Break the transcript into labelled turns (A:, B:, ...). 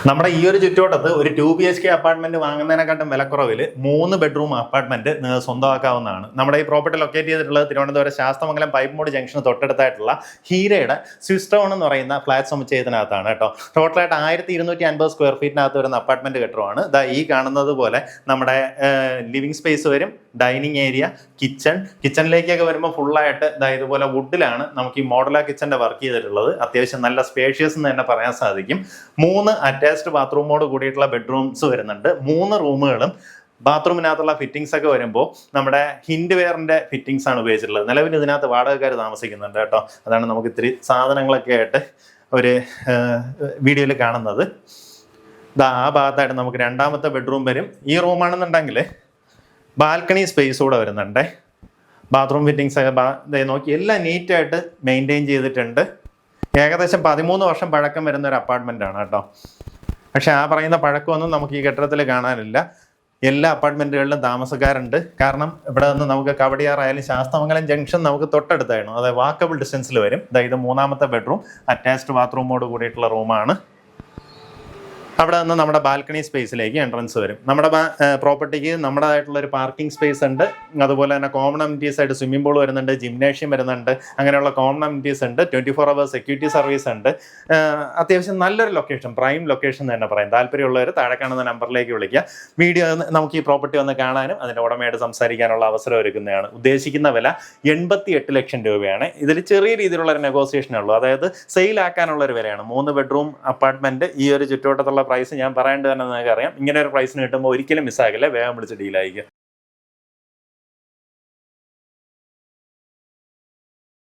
A: നമ്മുടെ ഈ ഒരു ചുറ്റുവട്ടത്ത് ഒരു 2 BHK അപ്പാർട്ട്മെന്റ് വാങ്ങുന്നതിനെക്കാട്ടും വിലക്കുറവിൽ 3 ബെഡ്റൂം അപ്പാർട്ട്മെന്റ് സ്വന്തമാക്കാവുന്നതാണ്. നമ്മുടെ ഈ പ്രോപ്പർട്ടി ലൊക്കേറ്റ് ചെയ്തിട്ടുള്ളത് തിരുവനന്തപുരം ശാസ്തമംഗലം പൈപ്പ്മൂട് ജംഗ്ഷന് തൊട്ടടുത്തായിട്ടുള്ള ഹീരയുടെ സ്വിസ്റ്റോൺ എന്ന് പറയുന്ന ഫ്ലാറ്റ് സമുച്ചയത്തിനകത്താണ് കേട്ടോ. ടോട്ടലായിട്ട് 1250 സ്ക്വയർ ഫീറ്റിനകത്ത് വരുന്ന അപ്പാർട്ട്മെന്റ് കെട്ടിടമാണ്. ഈ കാണുന്നത് പോലെ നമ്മുടെ ലിവിംഗ് സ്പേസ് വരും, ഡൈനിങ് ഏരിയ, കിച്ചണിലേക്കൊക്കെ വരുമ്പോൾ ഫുള്ളായിട്ട് ഇതുപോലെ വുഡിലാണ് നമുക്ക് ഈ മോഡുലാർ കിച്ചന്റെ വർക്ക് ചെയ്തിട്ടുള്ളത്. അത്യാവശ്യം നല്ല സ്പേഷ്യസ് എന്ന് തന്നെ പറയാൻ സാധിക്കും. 3 അറ്റാച്ച്ഡ് ബാത്റൂമോട് കൂടിയിട്ടുള്ള ബെഡ്റൂംസ് വരുന്നുണ്ട്. 3 റൂമുകളും ബാത്റൂമിനകത്തുള്ള ഫിറ്റിംഗ്സ് ഒക്കെ വരുമ്പോൾ നമ്മുടെ ഹിൻഡ് വെയറിന്റെ ഫിറ്റിംഗ്സ് ആണ് ഉപയോഗിച്ചിട്ടുള്ളത്. നിലവിൽ ഇതിനകത്ത് വാടകക്കാർ താമസിക്കുന്നുണ്ട് കേട്ടോ. അതാണ് നമുക്ക് ഇത്തിരി സാധനങ്ങളൊക്കെ ആയിട്ട് ഒരു വീഡിയോയിൽ കാണുന്നത്. ആ ഭാഗത്തായിട്ട് നമുക്ക് രണ്ടാമത്തെ ബെഡ്റൂം വരും. ഈ റൂമാണെന്നുണ്ടെങ്കിൽ ബാൽക്കണി സ്പേസ് കൂടെ വരുന്നുണ്ട്. ബാത്റൂം ഫിറ്റിംഗ്സ് ഒക്കെ നോക്കി എല്ലാം നീറ്റായിട്ട് മെയിൻറ്റെയിൻ ചെയ്തിട്ടുണ്ട്. ഏകദേശം 13 വർഷം പഴക്കം വരുന്ന ഒരു അപ്പാർട്ട്മെന്റ് ആണ് കേട്ടോ. പക്ഷെ ആ പറയുന്ന പഴക്കമൊന്നും നമുക്ക് ഈ കെട്ടിടത്തിൽ കാണാനില്ല. എല്ലാ അപ്പാർട്ട്മെന്റുകളിലും താമസക്കാരുണ്ട്. കാരണം ഇവിടെ നിന്ന് നമുക്ക് കവടിയാറായാലും ശാസ്തമംഗലം ജംഗ്ഷൻ നമുക്ക് തൊട്ടടുത്തായിരുന്നു. അതായത് വാക്കബിൾ ഡിസ്റ്റൻസിൽ വരും. ഇത് 3ാമത്തെ ബെഡ്റൂം, അറ്റാച്ച്ഡ് ബാത്റൂമോട് കൂടിയിട്ടുള്ള റൂമാണ്. അവിടെ നിന്ന് നമ്മുടെ ബാൽക്കണി സ്പേസിലേക്ക് എൻട്രൻസ് വരും. നമ്മുടെ പ്രോപ്പർട്ടിക്ക് നമ്മുടേതായിട്ടുള്ള ഒരു പാർക്കിംഗ് സ്പേസ് ഉണ്ട്. അതുപോലെ തന്നെ കോമൺ അമ്യൂണിറ്റീസ് ആയിട്ട് സ്വിമ്മിംഗ് പൂൾ വരുന്നുണ്ട്, ജിംനേഷ്യം വരുന്നുണ്ട്. അങ്ങനെയുള്ള കോമൺ അമ്യൂണിറ്റീസ് ഉണ്ട്. 24 hours സെക്യൂരിറ്റി സർവീസ് ഉണ്ട്. അത്യാവശ്യം നല്ലൊരു ലൊക്കേഷൻ, പ്രൈം ലൊക്കേഷൻ തന്നെ പറയാം. താല്പര്യമുള്ളവർ താഴെ കാണുന്ന നമ്പറിലേക്ക് വിളിക്കുക. വീഡിയോ നമുക്ക് ഈ പ്രോപ്പർട്ടി വന്ന് കാണാനും അതിൻ്റെ ഉടമയായിട്ട് സംസാരിക്കാനുള്ള അവസരം ഒരുക്കുന്നതാണ്. ഉദ്ദേശിക്കുന്ന വില 88 ലക്ഷം രൂപയാണ്. ഇതിൽ ചെറിയ രീതിയിലുള്ള ഒരു നെഗോസിയേഷനേ ഉള്ളൂ. അതായത് സെയിലാക്കാനുള്ള ഒരു വിലയാണ്. 3 ബെഡ്റൂം അപ്പാർട്ട്മെന്റ് ഈ ഒരു ചുറ്റുവട്ടത്തുള്ള പ്രൈസ് ഞാൻ പറയേണ്ടത് തന്നെ നിങ്ങൾക്ക് അറിയാം. ഇങ്ങനെ ഒരു പ്രൈസിന് കിട്ടുമ്പോൾ ഒരിക്കലും മിസ്സാകില്ല. വേഗം വിളിച്ച് ഡീലായിരിക്കും.